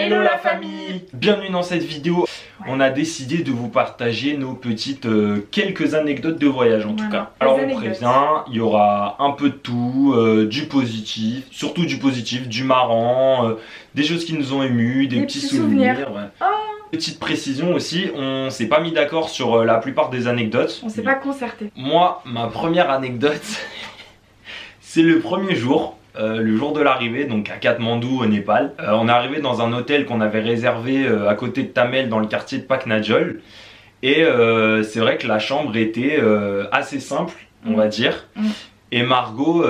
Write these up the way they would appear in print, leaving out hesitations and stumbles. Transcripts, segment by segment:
Hello la famille. Bienvenue dans cette vidéo. On a décidé de vous partager nos petites quelques anecdotes de voyage en tout cas. Alors on prévient, il y aura un peu de tout, du positif, surtout du positif, du marrant, des choses qui nous ont émus, des petits souvenirs. Ouais. Oh. Petite précision aussi, on s'est pas mis d'accord sur la plupart des anecdotes. On s'est pas concerté. Moi, ma première anecdote, c'est le premier jour. Le jour de l'arrivée, donc à Katmandou au Népal. On est arrivé dans un hôtel qu'on avait réservé à côté de Tamel dans le quartier de Paknajol. Et c'est vrai que la chambre était assez simple, on va dire. Et Margot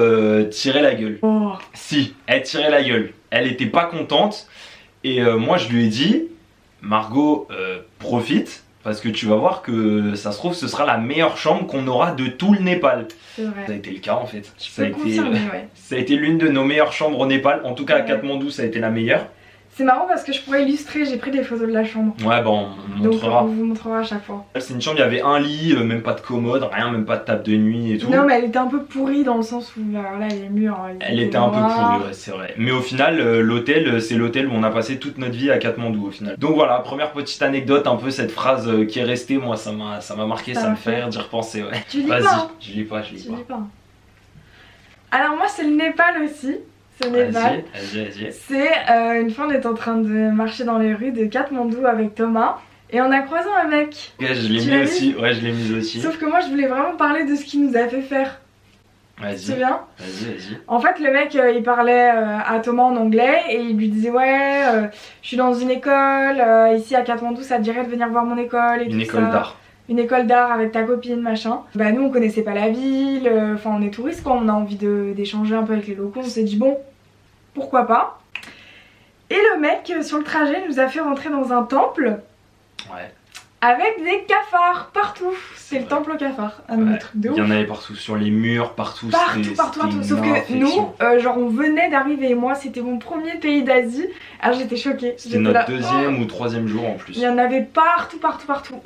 tirait la gueule. Oh. Si, elle tirait la gueule. Elle était pas contente. Et moi je lui ai dit, Margot, profite. Parce que tu vas voir que ça se trouve ce sera la meilleure chambre qu'on aura de tout le Népal. C'est vrai. Ça a été le cas en fait. Ça a été l'une de nos meilleures chambres au Népal. En tout cas à Katmandou ça a été la meilleure. C'est marrant parce que je pourrais illustrer, j'ai pris des photos de la chambre. Ouais bon on montrera. Donc on vous montrera à chaque fois. C'est une chambre, il y avait un lit, même pas de commode, rien, même pas de table de nuit et tout. Non mais elle était un peu pourrie dans le sens où là les murs... Elle était un peu pourrie, ouais c'est vrai. Mais au final l'hôtel, c'est l'hôtel où on a passé toute notre vie à Katmandou au final. Donc voilà, première petite anecdote, un peu cette phrase qui est restée, moi ça m'a marqué, ça me fait rire d'y repenser. Ouais. Tu lis pas? Je lis pas. Alors moi c'est le Népal aussi. Vas-y. C'est une fois on est en train de marcher dans les rues de Katmandou avec Thomas et on a croisé un mec. Ouais, je l'ai mis aussi. Ouais, je l'ai mis aussi. Sauf que moi je voulais vraiment parler de ce qu'il nous a fait faire. Vas-y. Tu te souviens? Vas-y. En fait le mec il parlait à Thomas en anglais et il lui disait ouais je suis dans une école ici à Katmandou, ça te dirait de venir voir mon école et une école d'art. Une école d'art avec ta copine, machin. Bah nous on connaissait pas la ville, enfin on est touristes quoi, on a envie d'échanger un peu avec les locaux, on s'est dit bon, pourquoi pas. Et le mec sur le trajet nous a fait rentrer dans un temple. Ouais. Avec des cafards partout. C'est le temple aux cafards, un truc de ouf. Il y en avait partout, sur les murs, partout. Partout. Sauf que nous, genre on venait d'arriver et moi c'était mon premier pays d'Asie. Alors j'étais choquée. C'était notre deuxième ou troisième jour en plus. Il y en avait partout.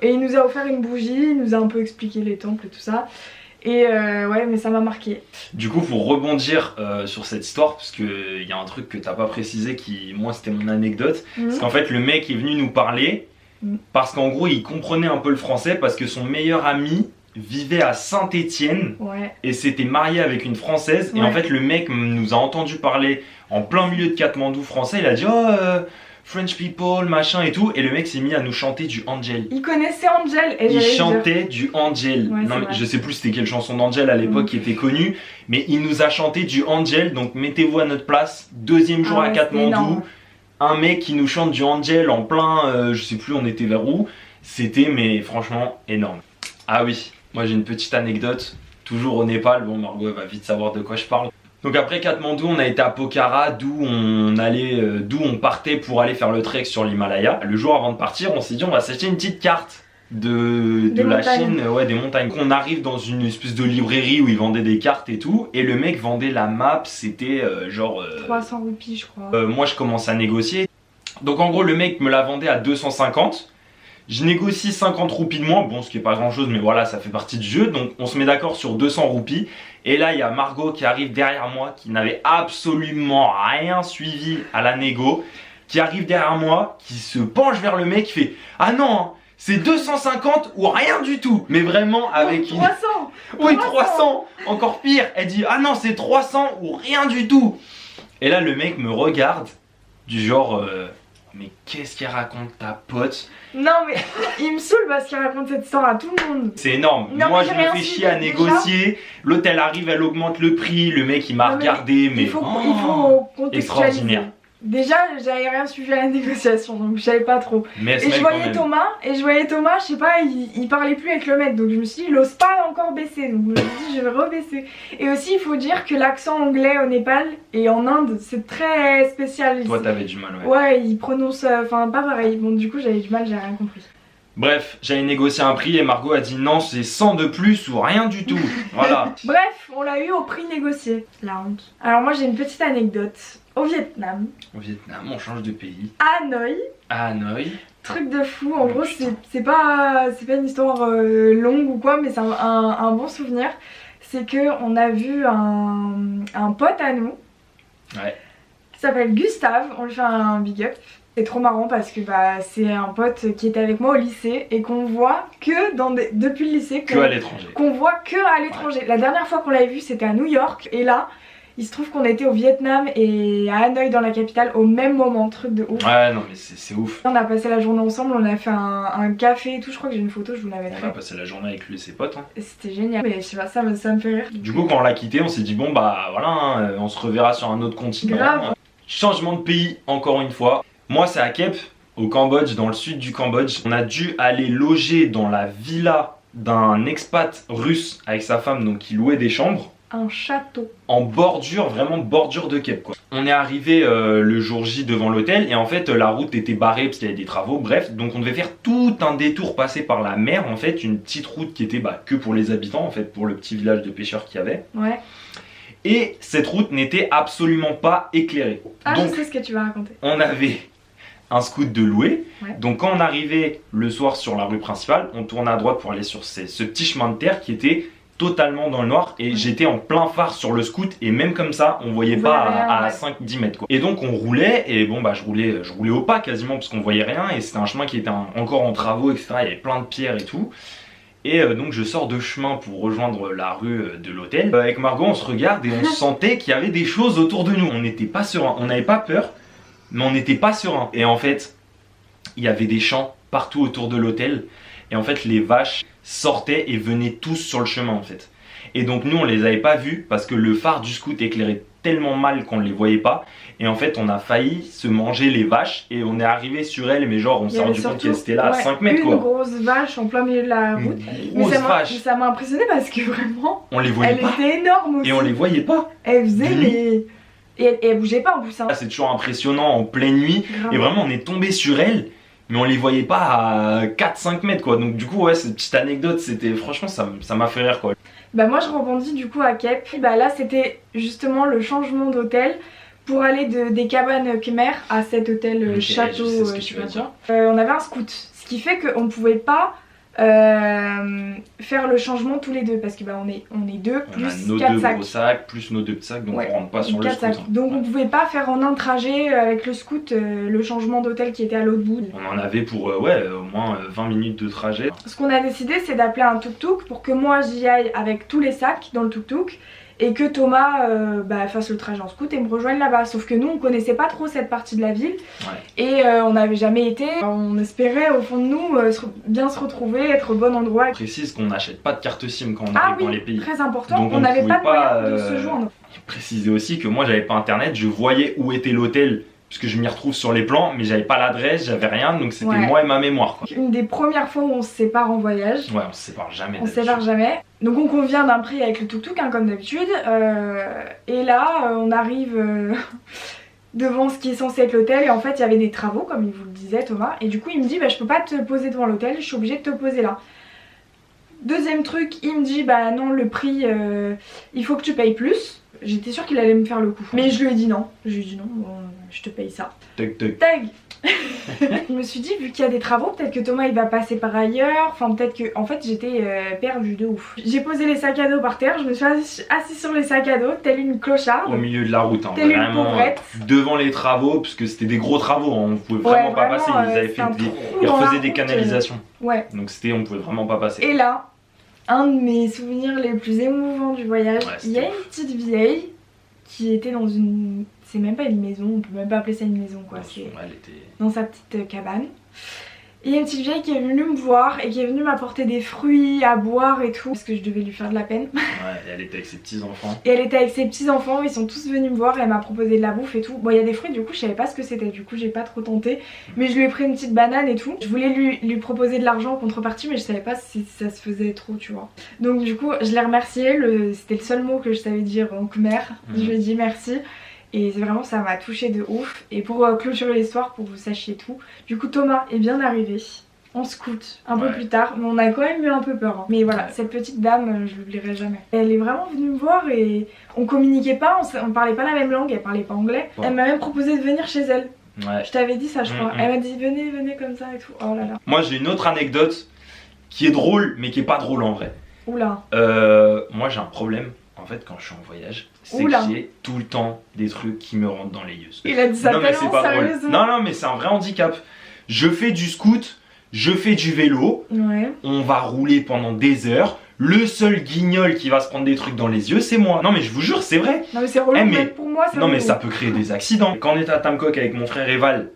Et il nous a offert une bougie, il nous a un peu expliqué les temples et tout ça. Et ouais mais ça m'a marqué. Du coup pour rebondir sur cette histoire, parce qu'il y a un truc que t'as pas précisé qui, moi c'était mon anecdote. Parce qu'en fait le mec est venu nous parler. Parce qu'en gros il comprenait un peu le français parce que son meilleur ami vivait à Saint-Étienne et s'était marié avec une française et en fait le mec nous a entendu parler en plein milieu de Katmandou français, il a dit oh French people machin et tout et le mec s'est mis à nous chanter du Angel. Il connaissait Angel et il chantait du Angel. Ouais, non mais je sais plus c'était quelle chanson d'Angel à l'époque qui était connue mais il nous a chanté du Angel, donc mettez-vous à notre place, deuxième jour à Katmandou. Un mec qui nous chante du Angel en plein, je sais plus on était vers où, c'était mais franchement énorme. Ah oui, moi j'ai une petite anecdote, toujours au Népal, bon Margot va vite savoir de quoi je parle. Donc après Katmandou on a été à Pokhara d'où on partait pour aller faire le trek sur l'Himalaya. Le jour avant de partir on s'est dit on va s'acheter une petite carte de la Chine, des montagnes. On arrive dans une espèce de librairie où ils vendaient des cartes et tout et le mec vendait la map, c'était genre 300 roupies je crois. Moi je commence à négocier, donc en gros le mec me la vendait à 250, je négocie 50 roupies de moins, bon ce qui est pas grand chose mais voilà ça fait partie du jeu, donc on se met d'accord sur 200 roupies et là il y a Margot qui arrive derrière moi qui n'avait absolument rien suivi à la négo, qui arrive derrière moi, qui se penche vers le mec, qui fait ah non c'est 250 ou rien du tout. Mais vraiment avec 300. Oui 300. Encore pire. Elle dit ah non c'est 300 ou rien du tout. Et là le mec me regarde du genre mais qu'est-ce qu'il raconte ta pote? Non mais il me saoule parce qu'il raconte cette histoire à tout le monde. C'est énorme. Non, moi je me fais chier à négocier. L'hôtel arrive, elle augmente le prix. Le mec il m'a regardé mais il faut contextualiser. Extraordinaire. Déjà j'avais rien suivi à la négociation donc je savais pas trop. Mais et je voyais Thomas, je sais pas, il parlait plus avec le mec donc je me suis dit il ose pas encore baisser donc je me suis dit je vais rebaisser. Et aussi il faut dire que l'accent anglais au Népal et en Inde c'est très spécial. Toi t'avais du mal ouais il prononce, enfin pas pareil, bon du coup j'avais du mal, j'ai rien compris. Bref, j'avais négocié un prix et Margot a dit non, c'est 100 de plus ou rien du tout. Voilà. Bref, on l'a eu au prix négocié. La honte. Alors moi j'ai une petite anecdote. Au Vietnam. Au Vietnam, on change de pays. À Hanoï. À Hanoï. Truc de fou. En gros, c'est pas une histoire longue ou quoi, mais c'est un bon souvenir. C'est que on a vu un pote à nous. Ouais. Il s'appelle Gustave, on lui fait un big up. C'est trop marrant parce que bah, c'est un pote qui était avec moi au lycée et qu'on voit que depuis le lycée, que à l'étranger. Qu'on voit que à l'étranger. Ouais. La dernière fois qu'on l'avait vu c'était à New York et là il se trouve qu'on était au Vietnam et à Hanoï dans la capitale au même moment, truc de ouf. Ouais non mais c'est ouf. On a passé la journée ensemble, on a fait un café et tout, je crois que j'ai une photo, je vous l'avais fait. On a passé la journée avec lui et ses potes. Hein. C'était génial, mais je sais pas, ça me fait rire. Du coup quand on l'a quitté on s'est dit bon bah voilà, hein, on se reverra sur un autre continent. Grave. Changement de pays encore une fois. Moi c'est à Kep, au Cambodge, dans le sud du Cambodge. On a dû aller loger dans la villa d'un expat russe avec sa femme, donc qui louait des chambres. Un château. En bordure, vraiment bordure de Kep quoi. On est arrivé le jour J devant l'hôtel et en fait la route était barrée parce qu'il y avait des travaux, bref. Donc on devait faire tout un détour, passer par la mer en fait, une petite route qui était bah, que pour les habitants en fait, pour le petit village de pêcheurs qu'il y avait. Ouais. Et cette route n'était absolument pas éclairée. Ah donc, je sais ce que tu vas raconter. On avait un scoot de louer. Ouais. Donc quand on arrivait le soir sur la rue principale, on tournait à droite pour aller sur ce petit chemin de terre qui était totalement dans le noir et j'étais en plein phare sur le scoot et même comme ça on voyait pas à 5-10 mètres quoi. Et donc on roulait et bon bah je roulais au pas quasiment parce qu'on voyait rien et c'était un chemin qui était encore en travaux etc. Il y avait plein de pierres et tout. Et donc je sors de chemin pour rejoindre la rue de l'hôtel. Avec Margot on se regarde et on sentait qu'il y avait des choses autour de nous. On n'était pas serein, on n'avait pas peur mais on n'était pas serein. Et en fait il y avait des champs partout autour de l'hôtel et en fait les vaches sortaient et venaient tous sur le chemin en fait. Et donc nous on les avait pas vus parce que le phare du scoot éclairait tellement mal qu'on ne les voyait pas. Et en fait on a failli se manger les vaches et on est arrivé sur elles mais genre on s'est rendu compte qu'elles étaient là à 5 mètres quoi. Une grosse vache en plein milieu de la route. Grosse vache. Ça m'a impressionné parce que vraiment on les voyait pas. Elle était énorme aussi. Et on les voyait pas. Elle faisait les... Et elle bougeait pas en plus hein. C'est toujours impressionnant en pleine nuit. Grave. Et vraiment on est tombé sur elles. Mais on les voyait pas à 4-5 mètres quoi. Donc du coup ouais cette petite anecdote c'était franchement ça m'a fait rire quoi. Bah moi je rebondis du coup à Kep. Bah là c'était justement le changement d'hôtel pour aller des cabanes Khmer à cet hôtel château je sais pas quoi. On avait un scoot. Ce qui fait qu'on pouvait pas faire le changement tous les deux parce que bah on est deux plus 4 sacs. On a nos deux gros sacs plus nos deux petits sacs donc on rentre pas sur le scoot. Hein. Donc on pouvait pas faire en un trajet avec le scoot le changement d'hôtel qui était à l'autre bout. On en avait pour ouais au moins 20 minutes de trajet. Ce qu'on a décidé c'est d'appeler un tuk-tuk pour que moi j'y aille avec tous les sacs dans le tuk-tuk et que Thomas fasse le trajet en scoot et me rejoigne là-bas. Sauf que nous on connaissait pas trop cette partie de la ville et on n'avait jamais été. On espérait au fond de nous bien se retrouver, être au bon endroit. Je précise qu'on n'achète pas de carte SIM quand on arrive dans les pays. Très important, donc on n'avait pas de moyen de se joindre. Préciser aussi que moi j'avais pas internet, je voyais où était l'hôtel puisque je m'y retrouve sur les plans mais j'avais pas l'adresse, j'avais rien donc c'était moi et ma mémoire quoi. Une des premières fois où on se sépare en voyage. Ouais on se sépare jamais. On se sépare jamais. Donc on convient d'un prix avec le tuk-tuk hein, comme d'habitude et là on arrive devant ce qui est censé être l'hôtel et en fait il y avait des travaux comme il vous le disait Thomas et du coup il me dit bah je peux pas te poser devant l'hôtel, je suis obligée de te poser là. Deuxième truc, il me dit bah non le prix il faut que tu payes plus. J'étais sûre qu'il allait me faire le coup. Mais je lui ai dit non. Je lui ai dit non, bon, je te paye ça. Tag. Je me suis dit vu qu'il y a des travaux, peut-être que Thomas il va passer par ailleurs. Enfin peut-être que... En fait j'étais perdue de ouf. J'ai posé les sacs à dos par terre, je me suis assise sur les sacs à dos, telle une clocharde. Au milieu de la route, hein, telle vraiment. Une pauvrette. Devant les travaux, parce que c'était des gros travaux, hein, on pouvait vraiment pas passer. Ils avaient fait ils refaisaient des canalisations. Ouais. Donc on pouvait vraiment pas passer. Et là... Un de mes souvenirs les plus émouvants du voyage, il y a une petite vieille qui était dans une... C'est même pas une maison, on peut même pas appeler ça une maison quoi. C'est dans sa petite cabane. Et il y a une petite vieille qui est venue me voir et qui est venue m'apporter des fruits à boire et tout parce que je devais lui faire de la peine. Ouais, et elle était avec ses petits enfants. Et elle était avec ses petits enfants, ils sont tous venus me voir et elle m'a proposé de la bouffe et tout. Bon il y a des fruits du coup je savais pas ce que c'était, du coup j'ai pas trop tenté. Mais je lui ai pris une petite banane et tout. Je voulais lui proposer de l'argent en contrepartie mais je savais pas si ça se faisait trop tu vois. Donc du coup je l'ai remercié, c'était le seul mot que je savais dire en khmer. Je lui ai dit merci. Et vraiment ça m'a touchée de ouf. Et pour clôturer l'histoire, pour que vous sachiez tout, du coup Thomas est bien arrivé en scout un peu plus tard, mais on a quand même eu un peu peur hein. Mais voilà, cette petite dame je l'oublierai jamais. Elle est vraiment venue me voir et on communiquait pas, on parlait pas la même langue, elle parlait pas anglais. Elle m'a même proposé de venir chez elle. Je t'avais dit ça je crois. Elle m'a dit venez comme ça et tout. Oh là là. Moi j'ai une autre anecdote qui est drôle mais qui est pas drôle en vrai. Oula. Moi j'ai un problème En fait, quand je suis en voyage, c'est Oula. que j'ai tout le temps des trucs qui me rentrent dans les yeux. Il a dit ça Non mais c'est tellement pas drôle. sérieusement. Non mais c'est un vrai handicap. Je fais du scoot, je fais du vélo, Ouais. on va rouler pendant des heures. Le seul guignol qui va se prendre des trucs dans les yeux, c'est moi. Non mais je vous jure, c'est vrai. Non mais c'est relou, Eh, mais- même pour moi c'est Non mais relou. ça peut créer des accidents. Quand on était à Tamcock avec mon frère Eval,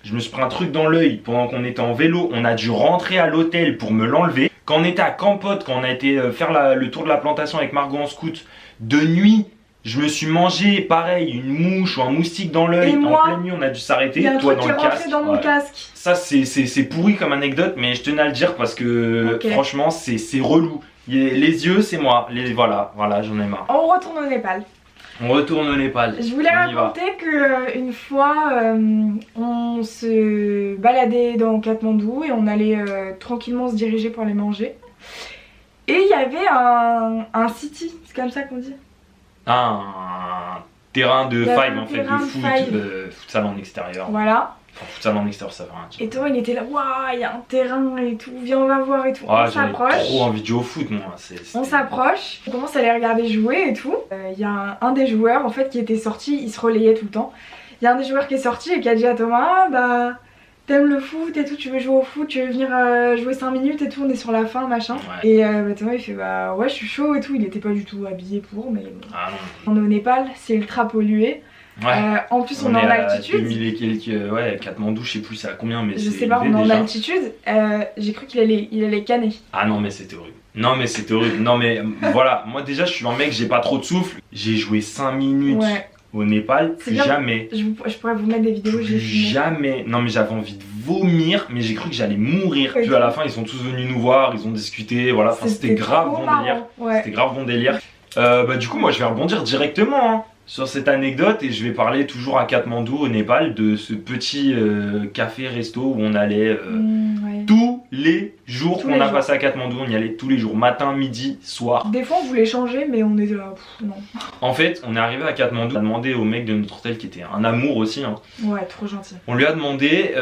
je me suis pris un truc dans l'œil pendant qu'on était en vélo. On a dû rentrer à l'hôtel pour me l'enlever. Quand on était à Campot, quand on a été faire le tour de la plantation avec Margot en scoot, de nuit, je me suis mangé pareil une mouche ou un moustique dans l'œil. Et En moi, pleine nuit, on a dû s'arrêter. Il y a un Toi truc dans qui est le rentré casque. dans mon Ouais. casque. Ça c'est pourri comme anecdote, mais je tenais à le dire parce que Ok. franchement c'est relou. Les yeux, c'est moi. Voilà, j'en ai marre. On retourne au Népal. On retourne au Népal. Je voulais On y va. raconter que une fois on se baladait dans Katmandou et on allait tranquillement se diriger pour aller manger. Et il y avait un city, c'est comme ça qu'on dit. Un terrain de Il y avait five un en fait, de terrain de foot, five. futsal en extérieur. Voilà. Enfin, futsal en extérieur, ça veut rien dire. Et toi il était là, waouh, il y a un terrain et tout, viens on va voir et tout. Ah, On j'avais s'approche. trop envie de jouer au foot, moi. On s'approche, on commence à les regarder jouer et tout. Il y a un des joueurs en fait qui était sorti, il se relayait tout le temps. Il y a un des joueurs qui est sorti et qui a dit à Thomas, ah bah t'aimes le foot et tout, tu veux jouer au foot, tu veux venir jouer 5 minutes et tout, on est sur la fin machin. Ouais. Et Thomas il fait bah ouais je suis chaud et tout, il était pas du tout habillé pour mais bon. Ah non. On est au Népal, c'est ultra pollué. Ouais. En plus on est en à altitude. 2000 et quelques. Ouais, Katmandou, je sais plus c'est à combien, mais Je c'est sais pas, on élevé est en déjà. altitude. J'ai cru qu'il allait canner. Ah non, mais c'était horrible. Non, mais c'était horrible. Non, mais voilà, moi déjà, je suis un mec, j'ai pas trop de souffle. J'ai joué 5 minutes Ouais. au Népal, C'est plus bien. jamais. Je pourrais vous mettre des vidéos, j'ai Plus filmé. jamais. Non mais j'avais envie de vomir, mais j'ai cru que j'allais mourir. Ok. Puis à la fin ils sont tous venus nous voir, ils ont discuté, voilà. Enfin, c'était grave trop bon marrant. délire. Ouais. C'était grave bon délire. Bah du coup moi je vais rebondir directement hein, sur cette anecdote et je vais parler toujours à Katmandou au Népal de ce petit café resto où on allait Ouais. tous les jours Tous qu'on les a jours. passé à Katmandou, on y allait tous les jours, matin, midi, soir. Des fois on voulait changer mais on était là, non. En fait on est arrivé à Katmandou, on a demandé au mec de notre hôtel qui était un amour aussi hein. Ouais, trop gentil. On lui a demandé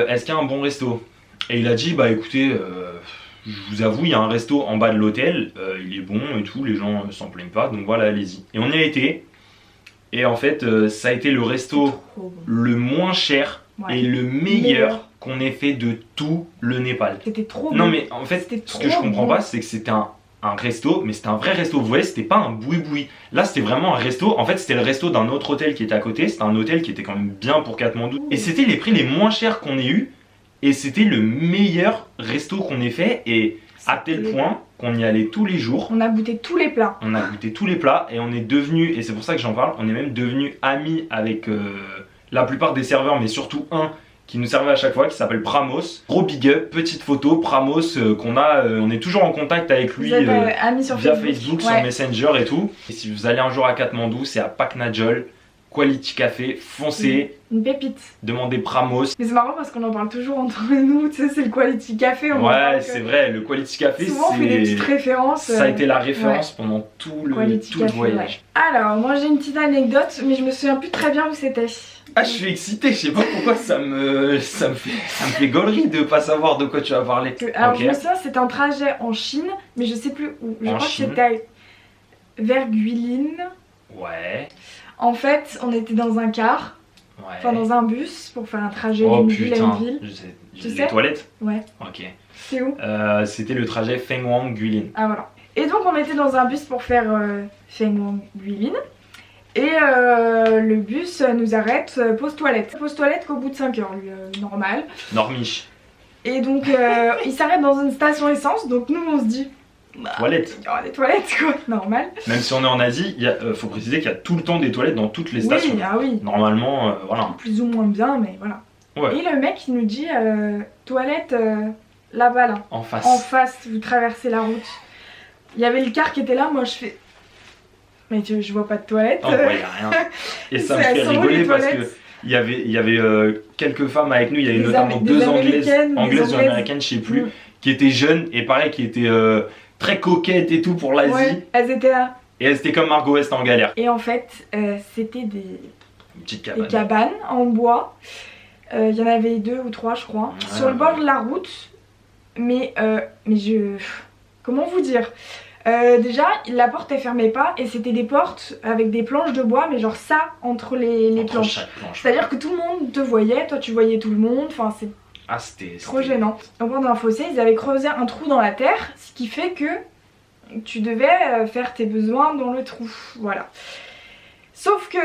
est-ce qu'il y a un bon resto. Et il a dit bah écoutez, je vous avoue il y a un resto en bas de l'hôtel, il est bon et tout, les gens s'en plaignent pas, donc voilà allez-y. Et on y a été, et en fait ça a été le resto Trop bon. le moins cher Ouais. et le meilleur qu'on ait fait de tout le Népal. C'était trop Non bon. mais en fait C'était ce que je trop comprends bon. pas c'est que c'était un resto, mais c'était un vrai resto, vous voyez, c'était pas un boui-boui. Là c'était vraiment un resto, en fait c'était le resto d'un autre hôtel qui était à côté, c'était un hôtel qui était quand même bien pour Katmandou. Et c'était les prix les moins chers qu'on ait eu, et c'était le meilleur resto qu'on ait fait, et à tel C'était- point qu'on y allait tous les jours. On a goûté tous les plats. On a goûté tous les plats, et on est devenu, et c'est pour ça que j'en parle, on est même devenu amis avec la plupart des serveurs, mais surtout un qui nous servait à chaque fois, qui s'appelle Pramos. Gros big up, petite photo, Pramos qu'on a, on est toujours en contact avec lui Vous êtes amis sur via Facebook. Facebook, Ouais. sur Messenger et tout. Et si vous allez un jour à Katmandou, c'est à Paknajol, Quality Café, foncez, Une pépite. demandez Pramos. Mais c'est marrant parce qu'on en parle toujours entre nous, tu sais, c'est le Quality Café. On en Ouais, parle c'est que- vrai, le Quality Café, Souvent on fait des petites références. ça a été la référence pendant tout le Quality tout le Café, voyage. ouais. Alors, moi j'ai une petite anecdote, mais je me souviens plus très bien où c'était. Ah, je suis excité, je sais pas pourquoi ça me fait gaulerie de pas savoir de quoi tu vas parler. Alors, Ok. je me souviens, c'était un trajet en Chine, mais je sais plus où. Je En crois que Chine. c'était vers Guilin. Ouais, En fait, on était dans un car, ouais. enfin dans un bus pour faire un trajet Oh d'une ville à putain, une ville. je sais. Tu Les sais toilettes. Ouais. Ok. C'est où? C'était le trajet Fengwang Guilin. Ah voilà. Et donc on était dans un bus pour faire Fengwang Guilin. Et le bus nous arrête, pause toilette. Pause toilette qu'au bout de 5 heures, lui, normal. Normiche. Et donc il s'arrête dans une station essence, donc nous on se dit, bah, Toilettes. il y aura des toilettes quoi, normal. Même si on est en Asie, faut préciser qu'il y a tout le temps des toilettes dans toutes les stations. Oui, ah oui, Normalement, voilà. plus ou moins bien, mais voilà. Ouais. Et le mec il nous dit, toilette là-bas là, En face. en face, vous traversez la route. Il y avait le car qui était là, moi je fais, mais je vois pas de toilette. Oh, ouais, y a rien. Et ça me C'est- fait elles sont où, rigoler les parce que toilettes il y avait quelques femmes avec nous, il y avait Des notamment Am- deux des anglaises, Américaines, des anglaises ou Anglaises. américaines, je sais plus, Mm. qui étaient jeunes et pareil, qui étaient très coquettes et tout pour l'Asie. Ouais, elles étaient là. Et elles étaient comme Margot West en galère. Et en fait, c'était des Une petite des cabane. cabanes en bois. Il y en avait 2 ou 3 je crois. Ouais. Sur le bord de la route. Mais comment vous dire Déjà, la porte elle fermait pas et c'était des portes avec des planches de bois, mais genre ça entre les planches. Chaque planche. C'est-à-dire que tout le monde te voyait, toi tu voyais tout le monde, enfin c'était trop gênant. Au bord d'un fossé, ils avaient creusé un trou dans la terre, ce qui fait que tu devais faire tes besoins dans le trou, voilà. Sauf que,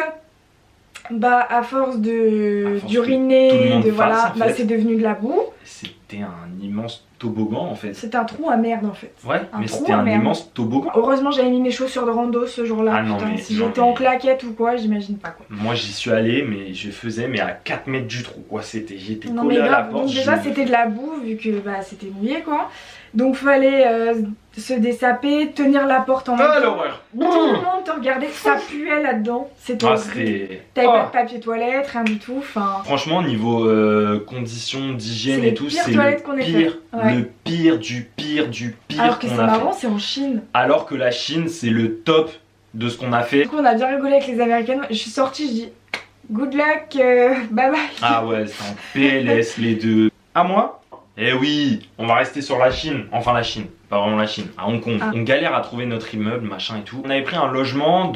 bah à force d'uriner, voilà, bah c'est devenu de la boue. C'était un immense toboggan en fait. C'était un trou à merde en fait. Ouais, mais c'était un immense toboggan. Heureusement j'avais mis mes chaussures de rando ce jour-là. Ah non, mais si j'étais en claquette ou quoi, j'imagine pas quoi. Moi j'y suis allé, mais je faisais à 4 mètres du trou quoi. J'étais collé à la porte. Donc déjà c'était de la boue vu que bah c'était mouillé quoi. Donc fallait se dessaper, tenir la porte en même temps. L'horreur. Tout le monde te regardait, ça puait là-dedans. C'était t'avais pas de papier toilette, rien du tout. Franchement niveau conditions d'hygiène et tout, c'est le pire du pire du pire. Alors que c'est marrant, c'est en Chine. Alors que la Chine c'est le top de ce qu'on a fait. Du coup on a bien rigolé avec les Américaines. Je suis sortie, je dis good luck, bye bye. Ah ouais, c'est en PLS les deux. À moi? Eh oui, on va rester sur la Chine, enfin la Chine, pas vraiment la Chine, à Hong Kong. On galère à trouver notre immeuble, machin et tout. On avait pris un logement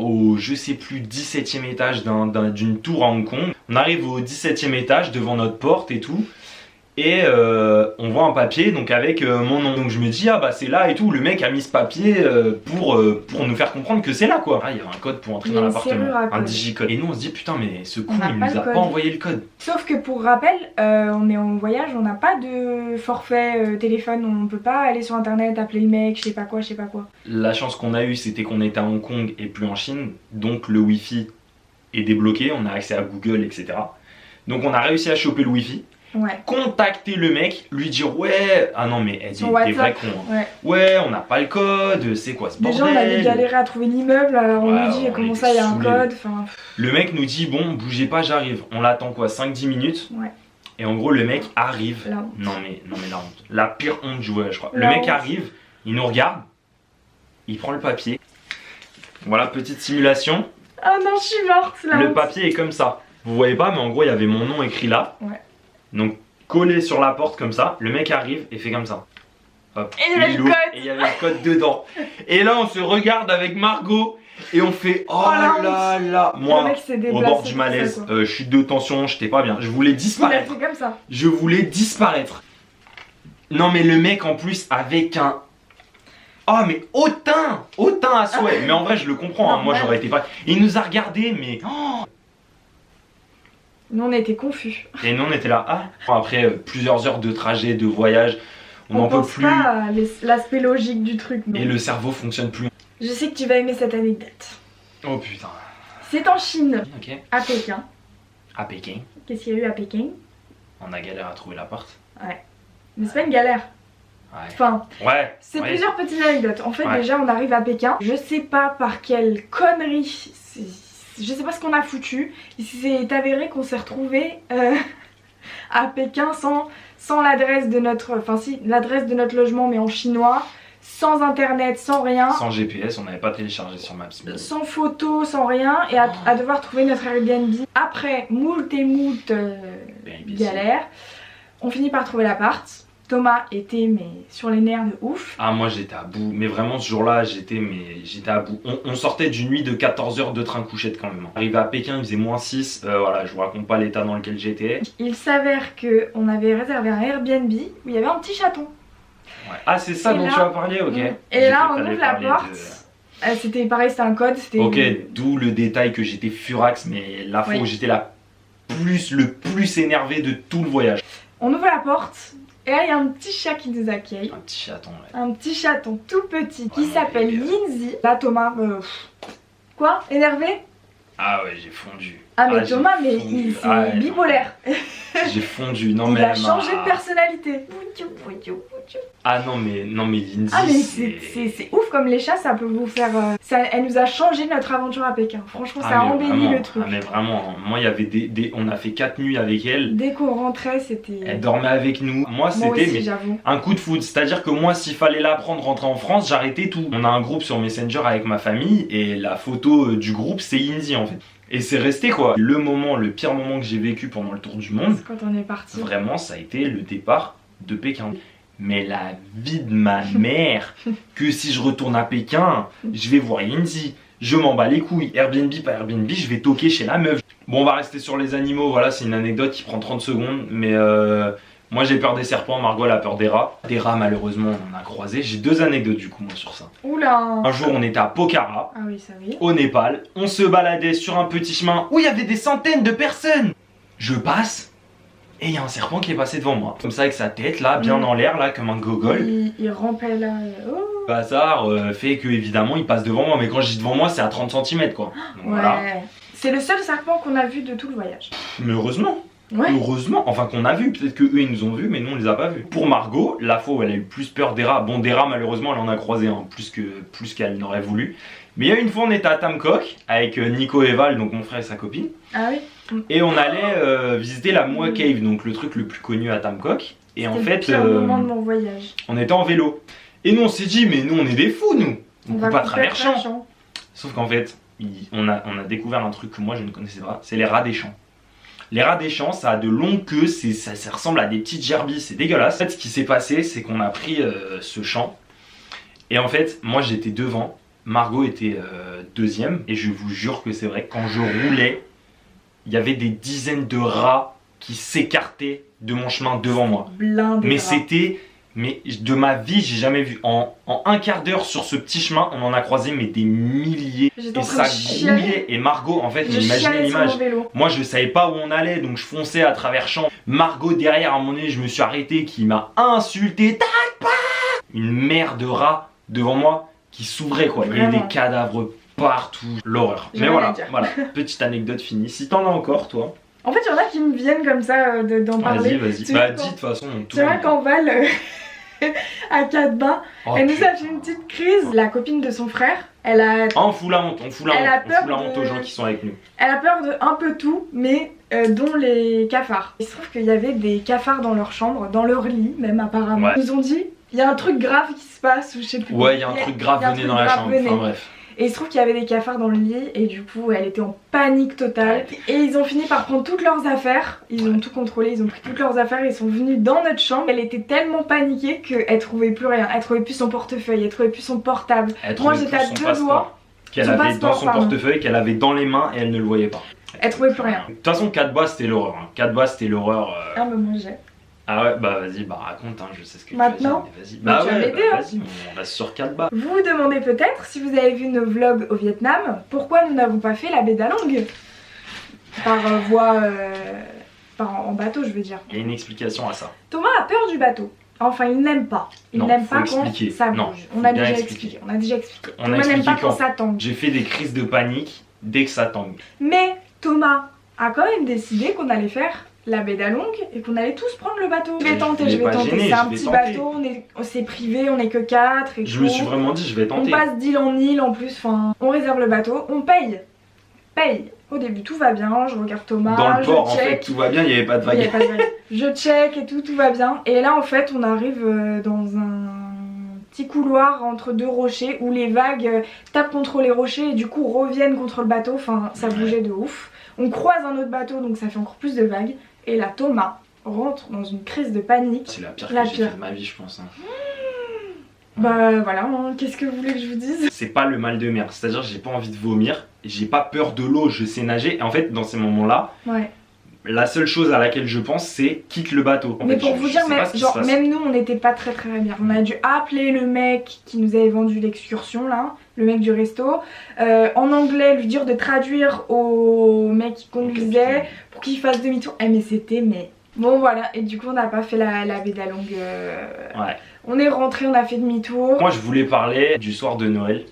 au, je sais plus, 17e étage d'une tour à Hong Kong. On arrive au 17e étage devant notre porte et tout. Et on voit un papier donc avec mon nom. Donc je me dis ah bah c'est là et tout. Le mec a mis ce papier pour nous faire comprendre que c'est là quoi. Ah, il y avait un code pour entrer dans l'appartement, un digicode. Et nous on se dit putain mais ce con il nous a pas envoyé le code. Sauf que pour rappel, on est en voyage, on n'a pas de forfait téléphone, on peut pas aller sur internet, appeler le mec, je sais pas quoi. La chance qu'on a eue c'était qu'on était à Hong Kong et plus en Chine. Donc le wifi est débloqué, on a accès à Google etc. Donc on a réussi à choper le wifi. Ouais. Contacter le mec, lui dire ouais, ah non mais t'es vrai con. Hein. Ouais, on n'a pas le code, c'est quoi ce bordel? Déjà on avait galéré à trouver l'immeuble, alors on nous dit comment ça il y a un code. Le mec nous dit bon bougez pas j'arrive, on l'attend quoi 5-10 minutes. Ouais. Et en gros le mec arrive. Non mais la honte. La pire honte jouée je crois. Le mec arrive, il nous regarde, il prend le papier. Voilà petite simulation. Ah non je suis morte là. Le papier est comme ça. Vous voyez pas mais en gros il y avait mon nom écrit là. Ouais. Donc collé sur la porte comme ça, le mec arrive et fait comme ça. Hop, et il y avait le code. Et il y avait le code dedans. Et là on se regarde avec Margot et on fait oh là là. Moi au bord du malaise, chute de tension, j'étais pas bien. Je voulais disparaître. Il a fait comme ça. Je voulais disparaître. Non mais le mec en plus avec un... Oh mais hautain à souhait. Mais en vrai je le comprends, hein. Moi j'aurais été pas... Il nous a regardé mais... Oh. Nous on était confus. Et nous on était là, après plusieurs heures de trajet, de voyage, on n'en peut plus. Pas à l'aspect logique du truc. Et le cerveau fonctionne plus. Je sais que tu vas aimer cette anecdote. Oh putain. C'est en Chine, à Pékin. À Pékin. Qu'est-ce qu'il y a eu à Pékin? On a galéré à trouver l'appart. Ouais. Mais c'est pas une galère. Ouais. Enfin, c'est ouais. Plusieurs petites anecdotes. En fait, déjà, on arrive à Pékin. Je sais pas par quelle connerie, je sais pas ce qu'on a foutu. Il s'est avéré qu'on s'est retrouvé à Pékin sans l'adresse de notre... Enfin si, l'adresse de notre logement, mais en chinois. Sans internet, sans rien. Sans GPS, on n'avait pas téléchargé sur Maps. Sans photo, sans rien. Et à devoir trouver notre Airbnb. Après moult galères, on finit par trouver l'appart. Thomas était sur les nerfs de ouf. Ah moi j'étais à bout, mais vraiment ce jour-là j'étais à bout. On sortait d'une nuit de 14 heures de train couchette quand même. Arrivé à Pékin il faisait -6, voilà je vous raconte pas l'état dans lequel j'étais. Il s'avère qu'on avait réservé un Airbnb où il y avait un petit chaton. Ouais. Ah c'est ça dont tu as parlé, ok. Et là on ouvre la porte, c'était pareil, c'était un code. Ok, d'où le détail que j'étais furax, mais la fois où j'étais le plus énervé de tout le voyage. On ouvre la porte. Et là il y a un petit chat qui nous accueille. Un petit chaton, ouais. Un petit chaton tout petit qui s'appelle Lindsay. Là Thomas, quoi? Énervé? Ah ouais j'ai fondu. Ah mais Thomas c'est bipolaire. J'ai fondu, non mais... Il a changé de personnalité. Ah non mais Lindsay... Ah mais c'est ouf comme les chats ça peut vous faire... Elle nous a changé notre aventure à Pékin. Franchement ça a embelli le truc. Ah mais vraiment, moi il y avait on a fait 4 nuits avec elle. Dès qu'on rentrait c'était... Elle dormait avec nous. Moi c'était un coup de foudre. C'est-à-dire que moi s'il fallait la prendre, rentrer en France, j'arrêtais tout. On a un groupe sur Messenger avec ma famille et la photo du groupe c'est Lindsay en fait. Et c'est resté quoi. Le pire moment que j'ai vécu pendant le tour du monde, quand on est parti. Vraiment ça a été le départ de Pékin. mais la vie de ma mère, que si je retourne à Pékin, je vais voir Yanzi. Je m'en bats les couilles, Airbnb, pas Airbnb, je vais toquer chez la meuf. Bon, on va rester sur les animaux, voilà, c'est une anecdote qui prend 30 secondes, mais moi j'ai peur des serpents, Margot elle a peur des rats. Des rats, malheureusement, on en a croisé. J'ai 2 anecdotes du coup, moi, sur ça. Oula. Un jour, on était à Pokhara, Ah oui, ça oui. au Népal. On se baladait sur un petit chemin où il y avait des centaines de personnes. Je passe, et il y a un serpent qui est passé devant moi. Comme ça, avec sa tête, là, bien en l'air, là, comme un gogol. Il rampait là. Oh. Le hasard fait que, évidemment, il passe devant moi. Mais quand je dis devant moi, c'est à 30 cm, quoi. Donc, Ouais. voilà. C'est le seul serpent qu'on a vu de tout le voyage. Mais heureusement. Ouais. Heureusement, enfin qu'on a vu, peut-être que eux ils nous ont vus, mais nous on les a pas vus. Pour Margot, la fois où elle a eu plus peur des rats, bon des rats malheureusement elle en a croisé un, plus qu'elle n'aurait voulu. Mais il y a une fois on était à Tamcock avec Nico et Val, donc mon frère et sa copine. Ah oui. Et on allait visiter la Moa Cave, donc le truc le plus connu à Tamcock. Et en fait, c'est le moment de mon voyage. on était en vélo. Et nous on s'est dit, mais nous on est des fous nous, on va coupe à couper travers le champs. champ. Sauf qu'en fait, on a découvert un truc que moi je ne connaissais pas, c'est les rats des champs. Les rats des champs, ça a de longues queues, ça ressemble à des petites gerbilles, c'est dégueulasse. En fait, ce qui s'est passé, c'est qu'on a pris ce champ. Et en fait, moi j'étais devant, Margot était deuxième. Et je vous jure que c'est vrai, quand je roulais, il y avait des dizaines de rats qui s'écartaient de mon chemin devant moi. Blindé. Mais c'était... Mais de ma vie, j'ai jamais vu. En un quart d'heure sur ce petit chemin, on en a croisé mais des milliers. J'étais Et en train ça de chialer. grouillait. Et Margot, en fait, Je imaginez chialais sur l'image. mon vélo. Moi, je savais pas où on allait, donc je fonçais à travers champs. Margot derrière, à un moment donné, je me suis arrêté, qui m'a insulté. T'arrêtes pas! Une mer de rats devant moi qui s'ouvrait quoi. Il y avait Vraiment. des cadavres partout. L'horreur. J'ai Mais rien à voilà, dire. voilà. Petite anecdote finie. Si t'en as encore, toi. En fait, il y en a qui me viennent comme ça d'en parler. Vas-y. Tu Bah, vois, dis de toute façon. C'est vrai qu'en Val, à 4 bains, Oh, elle nous a putain. fait une petite crise. La copine de son frère, elle a Ah, on fout la honte, on fout la Elle honte. a On peur fout la honte de- aux gens qui sont avec nous. Elle a peur de un peu tout, mais dont les cafards. Il se trouve qu'il y avait des cafards dans leur chambre, dans leur lit même apparemment. Ouais. Ils nous ont dit, il y a un truc grave qui se passe ou je sais plus. Ouais, il y a un truc grave, il y a un venez truc dans la grave, chambre. venez. Enfin bref. Et il se trouve qu'il y avait des cafards dans le lit et du coup elle était en panique totale. Et ils ont fini par prendre toutes leurs affaires, ils ont tout contrôlé, ils ont pris toutes leurs affaires, ils sont venus dans notre chambre. Elle était tellement paniquée qu'elle trouvait plus rien, elle trouvait plus son portefeuille, elle trouvait plus son portable. Elle Moi trouvait j'étais plus à son 2 passeport doigts, qu'elle Son avait dans passeport, son pardon. portefeuille, qu'elle avait dans les mains et elle ne le voyait pas. elle trouvait plus rien. De toute façon, 4 bas c'était l'horreur. 4 bas c'était l'horreur. Un me mangeait. Ah ouais, bah vas-y, bah raconte, hein, je sais ce que Maintenant tu vas dire. Bah, Bah tu vas ouais, m'aider, bah, hein. vas-y, on reste sur 4 bas. Vous vous demandez peut-être, si vous avez vu nos vlogs au Vietnam, pourquoi nous n'avons pas fait la baie d'Along par voie... en bateau je veux dire. Il y a une explication à ça. Thomas a peur du bateau. Enfin il n'aime pas. Il Non, n'aime faut pas quand expliquer. ça Non, bouge. faut On a bien déjà expliquer. expliqué. On a déjà expliqué. On a Thomas n'aime expliqué pas quand quand ça tangue. J'ai fait des crises de panique dès que ça tangue. Mais Thomas a quand même décidé qu'on allait faire la baie d'Along et qu'on allait tous prendre le bateau. Je vais tenter, je vais tenter. C'est un petit bateau, on s'est privé, on est que 4 et Je tout. me suis vraiment dit, je vais On tenter. passe d'île en île en plus, enfin, on réserve le bateau, on paye. Au début tout va bien, je regarde Thomas, Dans le je port, en fait, check. tout va bien, il n'y avait pas de Il y vague. a pas de vague. Je check et tout va bien. Et là en fait on arrive dans un petit couloir entre 2 rochers où les vagues tapent contre les rochers et du coup reviennent contre le bateau, enfin ça bougeait de ouf. On croise un autre bateau donc ça fait encore plus de vagues. Et là Thomas rentre dans une crise de panique. C'est la pire La que j'ai pire. fait de ma vie, je pense. Hein. Bah voilà, hein, qu'est-ce que vous voulez que je vous dise? C'est pas le mal de mer, c'est-à-dire j'ai pas envie de vomir, j'ai pas peur de l'eau, je sais nager. Et en fait, dans ces moments-là, Ouais. la seule chose à laquelle je pense, c'est quitte le bateau. En Mais fait, pour je- vous je dire, sais même, pas ce qui se genre, passe. même nous on n'était pas très bien. On a dû appeler le mec qui nous avait vendu l'excursion là, le mec du resto, en anglais lui dire de traduire au mec qui conduisait pour qu'il fasse demi-tour. Eh mais c'était mais... Bon voilà, et du coup on n'a pas fait la baie d'Along. Ouais. On est rentré, on a fait demi-tour. Moi, je voulais parler du soir de Noël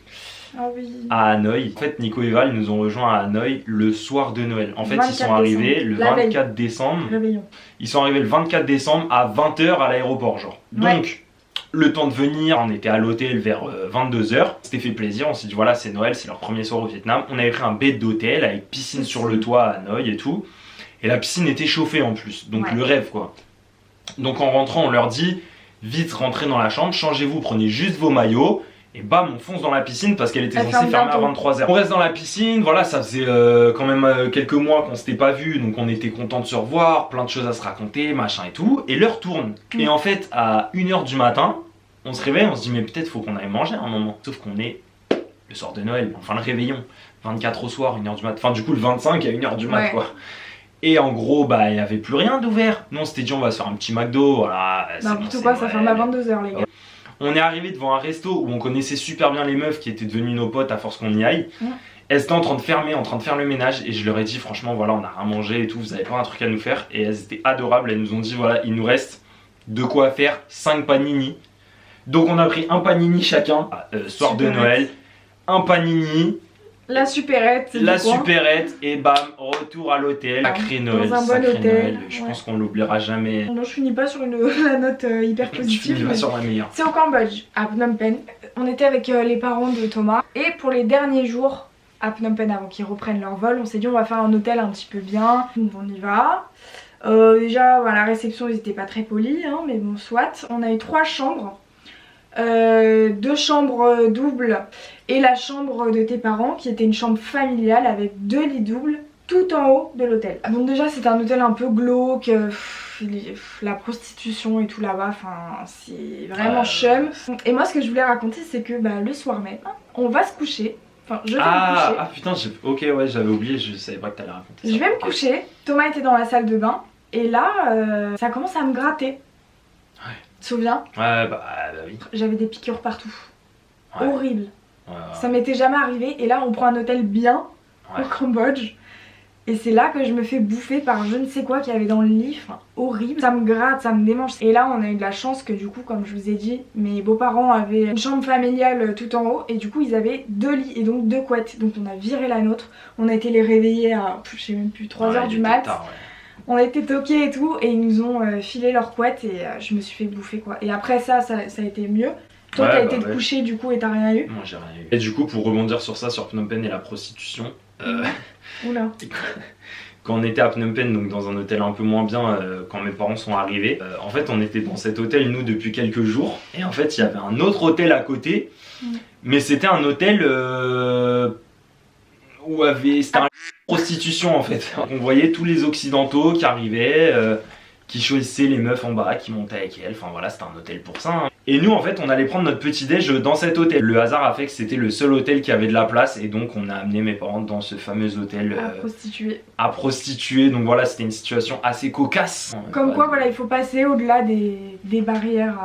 Ah oui. à Hanoï. En fait, Nico et Val nous ont rejoints à Hanoï le soir de Noël. En fait, ils 24 sont arrivés décembre. le La veille. 24 décembre. Réveillon. Ils sont arrivés le 24 décembre à 20h à l'aéroport, genre. Ouais. Donc, le temps de venir, on était à l'hôtel vers 22h. C'était fait plaisir, on s'est dit voilà, c'est Noël, c'est leur premier soir au Vietnam. On avait pris un bed d'hôtel avec piscine sur le toit à Hanoï et tout. Et la piscine était chauffée en plus, donc Ouais. le rêve quoi. Donc en rentrant, on leur dit vite rentrez dans la chambre, changez-vous, prenez juste vos maillots Et bam, on fonce dans la piscine parce qu'elle était Elle censée ferme fermer à bientôt. 23h. On reste dans la piscine, voilà, ça faisait quand même quelques mois qu'on s'était pas vu, donc on était content de se revoir, plein de choses à se raconter, machin et tout. Et l'heure tourne. Et en fait, à 1h du matin, on se réveille, on se dit mais peut-être faut qu'on aille manger à un moment. Sauf qu'on est le soir de Noël, enfin le réveillon, 24 au soir, 1h du matin. Enfin du coup le 25 à 1h du mat quoi. Et en gros, bah il y avait plus rien d'ouvert. Nous on s'était dit on va se faire un petit McDo, voilà. N'importe quoi, ça ferme à 22h les gars. On est arrivé devant un resto où on connaissait super bien les meufs qui étaient devenues nos potes à force qu'on y aille. Elles étaient en train de fermer, en train de faire le ménage et je leur ai dit franchement voilà on a rien mangé et tout, vous avez pas un truc à nous faire. Et elles étaient adorables, elles nous ont dit voilà il nous reste de quoi faire 5 panini. Donc on a pris un panini chacun, soir de Noël, un panini. La supérette, la supérette et bam, retour à l'hôtel. Sacré Noël, dans un bon hôtel. Noël. Je pense qu'on l'oubliera jamais. Non, je finis pas sur la note hyper positive. Je finis pas sur la meilleure. C'est au Cambodge, à Phnom Penh. On était avec les parents de Thomas. Et pour les derniers jours à Phnom Penh, avant qu'ils reprennent leur vol, on s'est dit on va faire un hôtel un petit peu bien. Donc on y va. Déjà, à la réception, ils étaient pas très polis, hein, mais bon, soit. On a eu 3 chambres. 2 chambres doubles et la chambre de tes parents qui était une chambre familiale avec 2 lits doubles tout en haut de l'hôtel. Donc déjà c'était un hôtel un peu glauque, la prostitution et tout là-bas, enfin c'est vraiment chum. Et moi ce que je voulais raconter c'est que bah, le soir même on va se coucher, enfin je vais me coucher. Ah putain, ok ouais j'avais oublié, je savais pas que t'allais raconter ça. Je vais me coucher, Thomas était dans la salle de bain et là ça commence à me gratter. Tu te souviens? Ouais bah oui. J'avais des piqûres partout. Horrible. Ouais. Ça m'était jamais arrivé et là on prend un hôtel bien au Cambodge et c'est là que je me fais bouffer par je ne sais quoi qu'il y avait dans le lit, enfin, horrible. Ça me gratte, ça me démange. Et là on a eu de la chance que du coup comme je vous ai dit mes beaux-parents avaient une chambre familiale tout en haut et du coup ils avaient 2 lits et donc 2 couettes. Donc on a viré la nôtre, on a été les réveiller à je sais même plus 3h du mat. On a été toqués et tout et ils nous ont filé leur couette et je me suis fait bouffer quoi. Et après ça a été mieux. Toi t'as été te coucher du coup et t'as rien eu? Moi j'ai rien eu. Et du coup pour rebondir sur ça, sur Phnom Penh et la prostitution, Oula. quand on était à Phnom Penh, donc dans un hôtel un peu moins bien, quand mes parents sont arrivés, en fait on était dans cet hôtel nous depuis quelques jours et en fait il y avait un autre hôtel à côté, mais c'était un hôtel où c'était un prostitution en fait. On voyait tous les occidentaux qui arrivaient, qui choisissaient les meufs en bas, qui montaient avec elles, enfin voilà c'était un hôtel pour ça. Hein. Et nous en fait on allait prendre notre petit déj dans cet hôtel. Le hasard a fait que c'était le seul hôtel qui avait de la place et donc on a amené mes parents dans ce fameux hôtel à prostituer. Donc voilà c'était une situation assez cocasse. Comme quoi voilà il faut passer au-delà des barrières.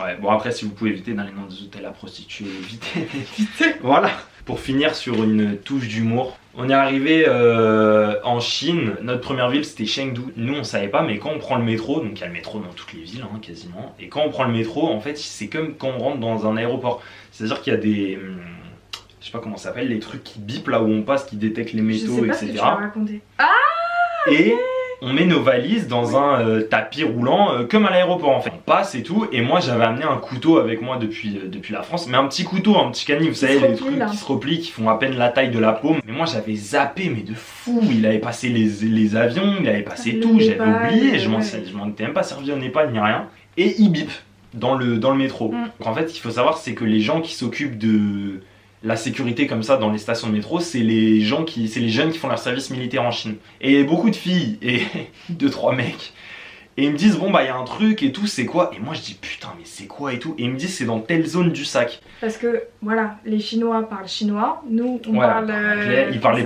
Ouais bon après si vous pouvez éviter d'aller dans des hôtels à prostituer, évitez. Voilà. Pour finir sur une touche d'humour, on est arrivé en Chine, notre première ville c'était Chengdu. Nous on savait pas mais quand on prend le métro, donc il y a le métro dans toutes les villes hein, quasiment, et quand on prend le métro en fait c'est comme quand on rentre dans un aéroport. C'est à dire qu'il y a des, je sais pas comment ça s'appelle, les trucs qui bipent là où on passe, qui détectent les métaux etc. Ce que tu m'as raconté. Ah et on met nos valises dans un tapis roulant comme à l'aéroport en fait. On passe et tout et moi j'avais amené un couteau avec moi depuis la France, mais un petit couteau, un petit canif, vous savez les trucs qui se replient, qui font à peine la taille de la paume. Mais moi j'avais zappé mais de fou, il avait passé les avions, il avait passé tout, j'avais oublié, je m'en étais même pas servi au Népal ni rien. Et il bip dans le métro. Donc en fait il faut savoir c'est que les gens qui s'occupent de la sécurité comme ça dans les stations de métro, c'est les jeunes qui font leur service militaire en Chine. Et beaucoup de filles et 2-3 mecs. Et ils me disent bon bah il y a un truc et tout, c'est quoi? Et moi je dis putain mais c'est quoi et tout? Et ils me disent c'est dans telle zone du sac. Parce que voilà, les Chinois parlent chinois, nous on parle anglais, ils parlaient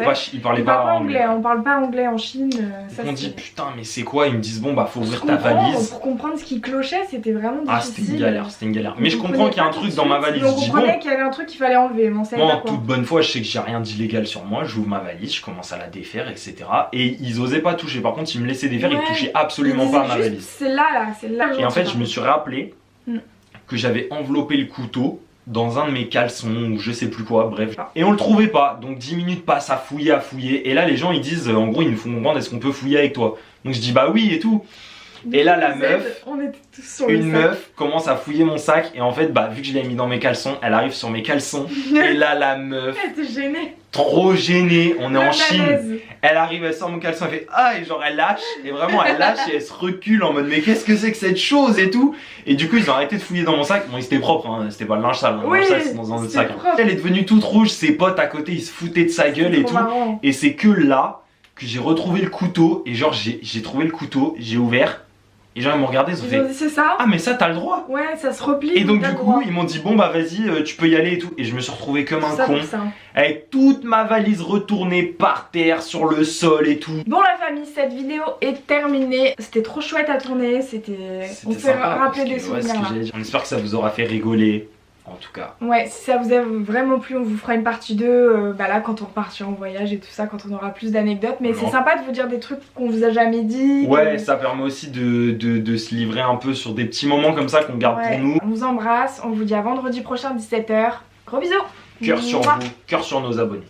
pas anglais. On parle pas anglais en Chine. Ça, on dit putain mais c'est quoi? Ils me disent bon bah faut ouvrir ta valise. Pour comprendre ce qui clochait c'était vraiment difficile. Ah c'était une galère. Mais je comprends qu'il y a un truc dans ma valise. On comprenait qu'il y avait un truc qu'il fallait enlever, mais on savait pas quoi. Toute bonne foi je sais que j'ai rien d'illégal sur moi, j'ouvre ma valise, je commence à la défaire etc. Et ils osaient pas toucher, par contre ils me laissaient défaire, ils touchaient absolument pas à ma valise. C'est là. Et en fait, je me suis rappelé que j'avais enveloppé le couteau dans un de mes caleçons ou je sais plus quoi, bref. Et on le trouvait pas, donc 10 minutes passent à fouiller. Et là, les gens ils disent, en gros, ils nous font comprendre est-ce qu'on peut fouiller avec toi? Donc je dis bah oui et tout. Et là la meuf, on était tous sur le une sac. meuf commence à fouiller mon sac et en fait bah vu que je l'ai mis dans mes caleçons, elle arrive sur mes caleçons et là la meuf, Elle était gênée. trop gênée, on est en Chine. Malaise. Elle arrive, elle sort mon caleçon, elle fait ah et genre elle lâche et vraiment elle lâche et elle se recule en mode mais qu'est-ce que c'est que cette chose et tout. Et du coup ils ont arrêté de fouiller dans mon sac. Bon il était propre, hein, c'était pas le linge sale, hein. Le Oui, linge sale c'est dans un autre c'était sac. Hein. propre. Elle est devenue toute rouge, ses potes à côté ils se foutaient de sa gueule et Trop tout. marrant. Et c'est que là que j'ai retrouvé le couteau et genre j'ai trouvé le couteau, j'ai ouvert et genre ils m'ont regardé, ils ont Ils ont fait dit c'est ça. ah mais ça t'as le droit. Ouais, ça se replie. Et donc t'as du le coup droit. ils m'ont dit bon bah vas-y tu peux y aller et tout. Et je me suis retrouvé comme un Ça con pour ça. avec toute ma valise retournée par terre sur le sol et tout. Bon la famille, cette vidéo est terminée. C'était trop chouette à tourner. On s'est sympa, rappelé parce des que, souvenirs ce que là. j'allais dire. On espère que ça vous aura fait rigoler en tout cas. Ouais, si ça vous a vraiment plu, on vous fera une partie 2 bah là quand on repartira en voyage et tout ça, quand on aura plus d'anecdotes. Mais c'est sympa de vous dire des trucs qu'on vous a jamais dit. Ouais, ça permet aussi de se livrer un peu sur des petits moments comme ça qu'on garde pour nous. On vous embrasse, on vous dit à vendredi prochain 17h. Gros bisous. Cœur sur Mouah. vous, cœur sur nos abonnés.